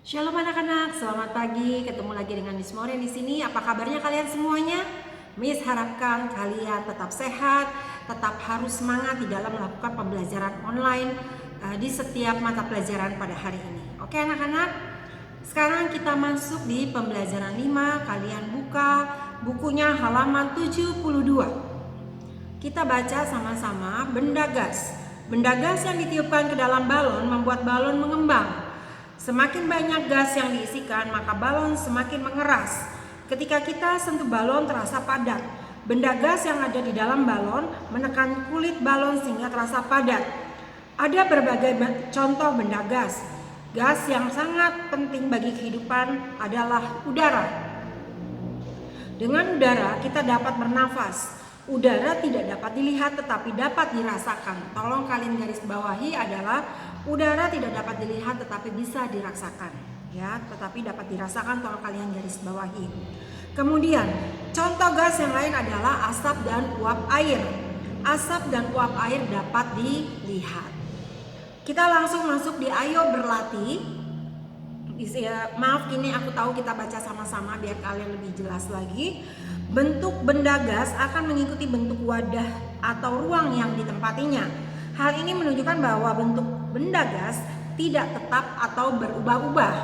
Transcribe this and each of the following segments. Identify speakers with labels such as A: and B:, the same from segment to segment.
A: Shalom anak-anak, selamat pagi. Ketemu lagi dengan Miss Moren di sini. Apa kabarnya kalian semuanya? Miss harapkan kalian tetap sehat, tetap harus semangat di dalam melakukan pembelajaran online di setiap mata pelajaran pada hari ini. Oke anak-anak, sekarang kita masuk di pembelajaran 5. Kalian buka bukunya halaman 72. Kita baca sama-sama benda gas. Benda gas yang ditiupkan ke dalam balon membuat balon mengembang. Semakin banyak gas yang diisikan, maka balon semakin mengeras. Ketika kita sentuh balon terasa padat. Benda gas yang ada di dalam balon menekan kulit balon sehingga terasa padat. Ada berbagai contoh benda gas. Gas yang sangat penting bagi kehidupan adalah udara. Dengan udara kita dapat bernafas. Udara tidak dapat dilihat tetapi dapat dirasakan. Tolong kalian garis bawahi adalah udara tidak dapat dilihat tetapi bisa dirasakan. Ya, tetapi dapat dirasakan, tolong kalian garis bawahi. Kemudian, contoh gas yang lain adalah asap dan uap air. Asap dan uap air dapat dilihat. Kita langsung masuk di ayo berlatih. Maaf, kini aku tahu kita baca sama-sama biar kalian lebih jelas lagi. Bentuk benda gas akan mengikuti bentuk wadah atau ruang yang ditempatinya. Hal ini menunjukkan bahwa bentuk benda gas tidak tetap atau berubah-ubah.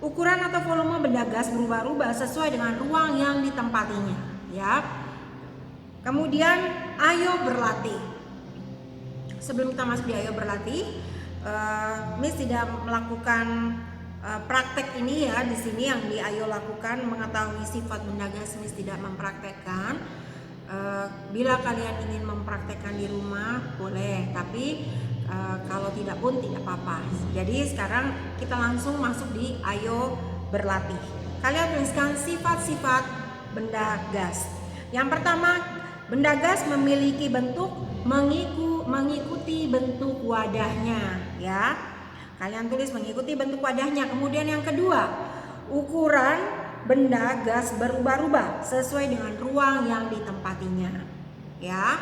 A: Ukuran atau volume benda gas berubah-ubah sesuai dengan ruang yang ditempatinya, ya. Kemudian ayo berlatih. Sebelum kita masuk di ayo berlatih, Miss tidak melakukan praktek ini ya di sini yang di ayo lakukan mengetahui sifat benda gas. Miss tidak mempraktekkan. Bila kalian ingin mempraktekkan di rumah boleh, tapi kalau tidak pun tidak apa-apa. Jadi sekarang kita langsung masuk di ayo berlatih. Kalian tuliskan sifat-sifat benda gas. Yang pertama, benda gas memiliki bentuk mengikuti bentuk wadahnya, ya. Kalian tulis mengikuti bentuk wadahnya. Kemudian yang kedua, ukuran benda gas berubah-ubah sesuai dengan ruang yang ditempatinya, ya.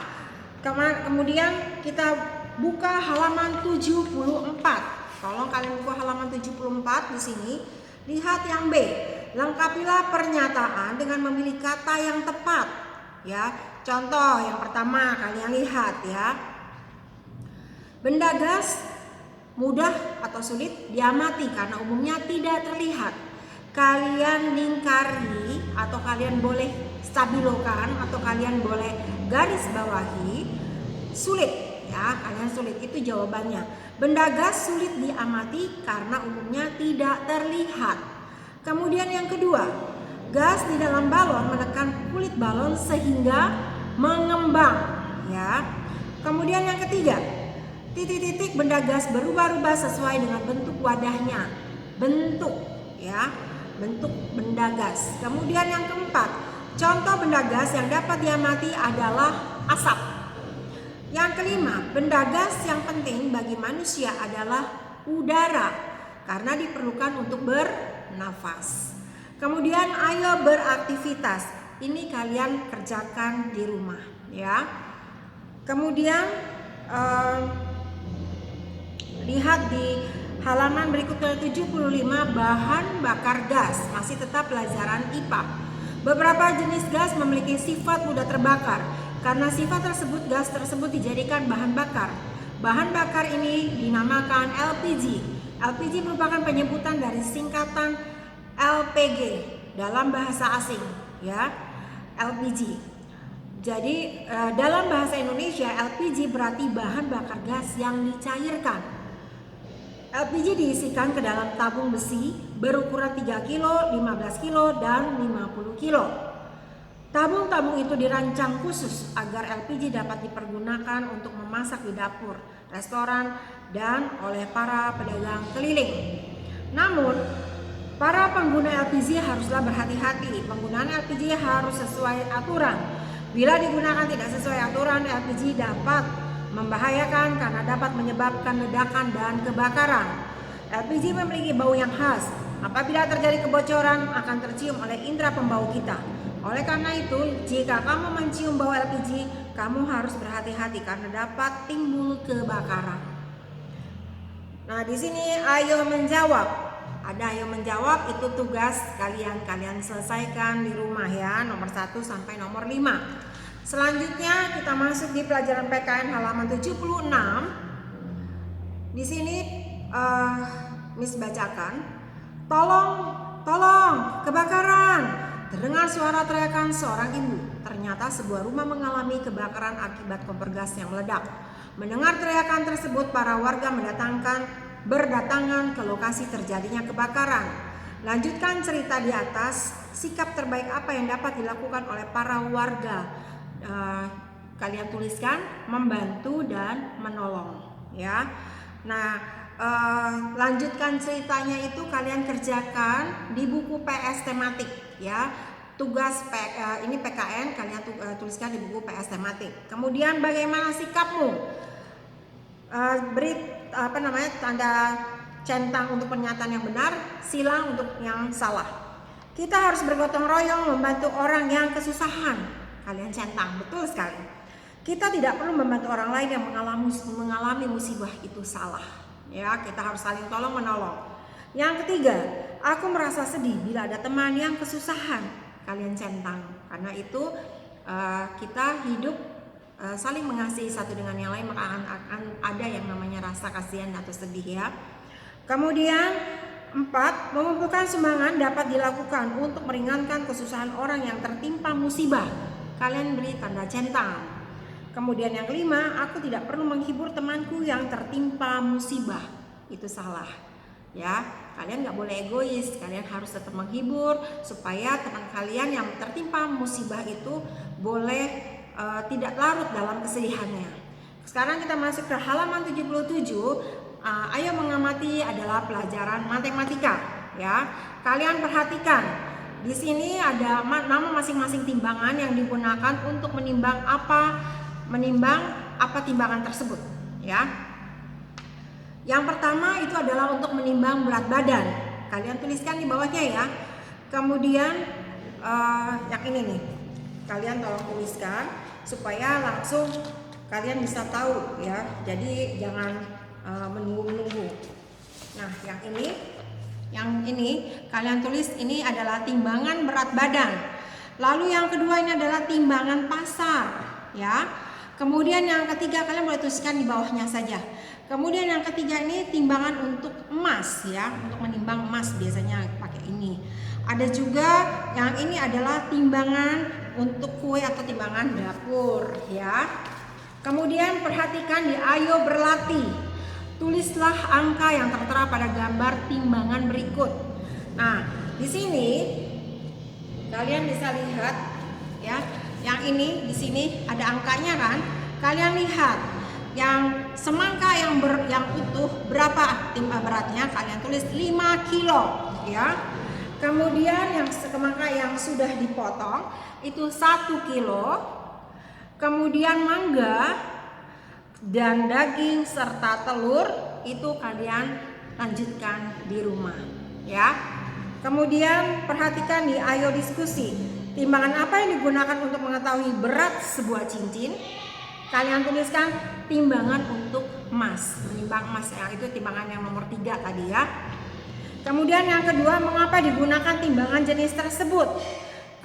A: Kemudian kita buka halaman 74. Tolong kalian buka halaman 74 di sini. Lihat yang B. Lengkapilah pernyataan dengan memilih kata yang tepat, ya. Contoh yang pertama kalian lihat ya. Benda gas mudah atau sulit diamati karena umumnya tidak terlihat. Kalian lingkari atau kalian boleh stabilokan atau kalian boleh garis bawahi sulit, ya. Kalian sulit, itu jawabannya. Benda gas sulit diamati karena umumnya tidak terlihat. Kemudian yang kedua, gas di dalam balon menekan kulit balon sehingga mengembang, ya. Kemudian yang ketiga, titik-titik benda gas berubah-ubah sesuai dengan bentuk wadahnya. Bentuk, ya, bentuk benda gas. Kemudian yang keempat, contoh benda gas yang dapat diamati adalah asap. Yang kelima, benda gas yang penting bagi manusia adalah udara karena diperlukan untuk bernafas. Kemudian ayo beraktivitas. Ini kalian kerjakan di rumah, ya. Kemudian lihat di halaman berikutnya 75, bahan bakar gas. Masih tetap pelajaran IPA. Beberapa jenis gas memiliki sifat mudah terbakar. Karena sifat tersebut, gas tersebut dijadikan bahan bakar. Bahan bakar ini dinamakan LPG. LPG merupakan penyebutan dari singkatan LPG dalam bahasa asing, ya. LPG. Jadi dalam bahasa Indonesia LPG berarti bahan bakar gas yang dicairkan. LPG diisikan ke dalam tabung besi berukuran 3 kilo, 15 kilo, dan 50 kilo. Tabung-tabung itu dirancang khusus agar LPG dapat dipergunakan untuk memasak di dapur, restoran, dan oleh para pedagang keliling. Namun, para pengguna LPG haruslah berhati-hati. Penggunaan LPG harus sesuai aturan. Bila digunakan tidak sesuai aturan, LPG dapat membahayakan karena dapat menyebabkan ledakan dan kebakaran. LPG memiliki bau yang khas. Apabila terjadi kebocoran akan tercium oleh indera pembau kita. Oleh karena itu, jika kamu mencium bau LPG, kamu harus berhati-hati karena dapat timbul kebakaran. Nah, di sini ayo menjawab. ada ayo menjawab, itu tugas kalian selesaikan di rumah ya, nomor 1 sampai nomor 5. Selanjutnya kita masuk di pelajaran PKN halaman 76. Di sini Miss bacakan, tolong, kebakaran. Terdengar suara teriakan seorang ibu. Ternyata sebuah rumah mengalami kebakaran akibat kompor gas yang meledak. Mendengar teriakan tersebut, para warga berdatangan ke lokasi terjadinya kebakaran. Lanjutkan cerita di atas. Sikap terbaik apa yang dapat dilakukan oleh para warga? Kalian tuliskan membantu dan menolong, ya. Nah, lanjutkan ceritanya itu kalian kerjakan di buku PS tematik, ya. Tugas ini PKN kalian tuliskan di buku PS tematik. Kemudian bagaimana sikapmu? Beri tanda centang untuk pernyataan yang benar, silang untuk yang salah. Kita harus bergotong royong membantu orang yang kesusahan. Kalian centang, betul sekali. Kita tidak perlu membantu orang lain yang mengalami musibah, itu salah. Ya, kita harus saling tolong menolong. Yang ketiga, aku merasa sedih bila ada teman yang kesusahan. Kalian centang, karena itu kita hidup saling mengasihi satu dengan yang lain, maka akan ada yang namanya rasa kasihan atau sedih, ya. Kemudian 4, mengumpulkan sumbangan dapat dilakukan untuk meringankan kesusahan orang yang tertimpa musibah. Kalian beri tanda centang. Kemudian yang kelima, aku tidak perlu menghibur temanku yang tertimpa musibah. Itu salah, ya. Kalian nggak boleh egois. Kalian harus tetap menghibur supaya teman kalian yang tertimpa musibah itu boleh tidak larut dalam kesedihannya. Sekarang kita masuk ke halaman 77. Ayo mengamati adalah pelajaran matematika, ya. Kalian perhatikan. Di sini ada nama masing-masing timbangan yang digunakan untuk menimbang apa timbangan tersebut, ya. Yang pertama itu adalah untuk menimbang berat badan. Kalian tuliskan di bawahnya, ya. Kemudian yang ini nih, kalian tolong tuliskan supaya langsung kalian bisa tahu, ya. Jadi jangan menunggu-nunggu. Nah, yang ini kalian tulis, ini adalah timbangan berat badan. Lalu yang kedua ini adalah timbangan pasar, ya. Kemudian yang ketiga kalian boleh tuliskan di bawahnya saja. Kemudian yang ketiga ini timbangan untuk emas, ya. Untuk menimbang emas biasanya pakai ini. Ada juga yang ini adalah timbangan untuk kue atau timbangan dapur, ya. Kemudian perhatikan di ayo berlatih. Tulislah angka yang tertera pada gambar timbangan berikut. Nah, di sini kalian bisa lihat, ya. Yang ini di sini ada angkanya kan? Kalian lihat yang semangka yang utuh berapa beratnya? Kalian tulis 5 kilo, ya. Kemudian yang semangka yang sudah dipotong itu 1 kilo. Kemudian mangga dan daging serta telur itu kalian lanjutkan di rumah, ya. Kemudian perhatikan di ayo diskusi. Timbangan apa yang digunakan untuk mengetahui berat sebuah cincin? Kalian tuliskan timbangan untuk emas, menimbang emas, ya. Itu timbangan yang nomor 3 tadi, ya. Kemudian yang kedua, mengapa digunakan timbangan jenis tersebut?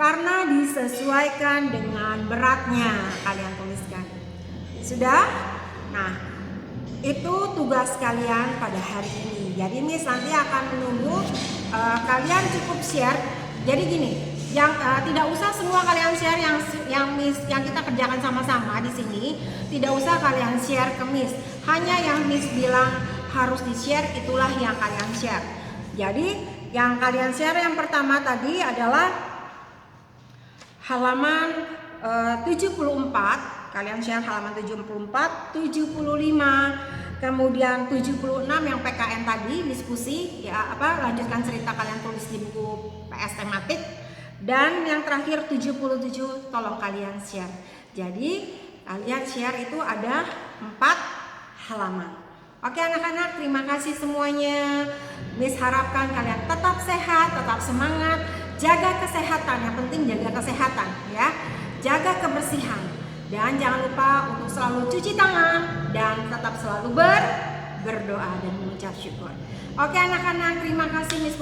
A: Karena disesuaikan dengan beratnya. Kalian tuliskan. Sudah? Nah, itu tugas kalian pada hari ini. Jadi Miss nanti akan menunggu kalian cukup share. Jadi gini, yang tidak usah semua kalian share yang kita kerjakan sama-sama di sini. Tidak usah kalian share ke Miss. Hanya yang Miss bilang harus di-share, itulah yang kalian share. Jadi yang kalian share yang pertama tadi adalah halaman 74. Kalian share halaman 74, 75, kemudian 76 yang PKN tadi diskusi, ya, lanjutkan cerita kalian tulis di buku PS tematik, dan yang terakhir 77 tolong kalian share. Jadi kalian share itu ada 4 halaman. Oke anak-anak, terima kasih semuanya. Miss harapkan kalian tetap sehat, tetap semangat, jaga kesehatan. Yang penting jaga kesehatan, ya. Jaga kebersihan. Dan jangan lupa untuk selalu cuci tangan dan tetap selalu berdoa dan mengucap syukur. Oke anak-anak, terima kasih Miss.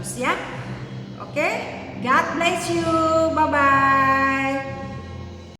A: terus ya. Oke, God bless you. Bye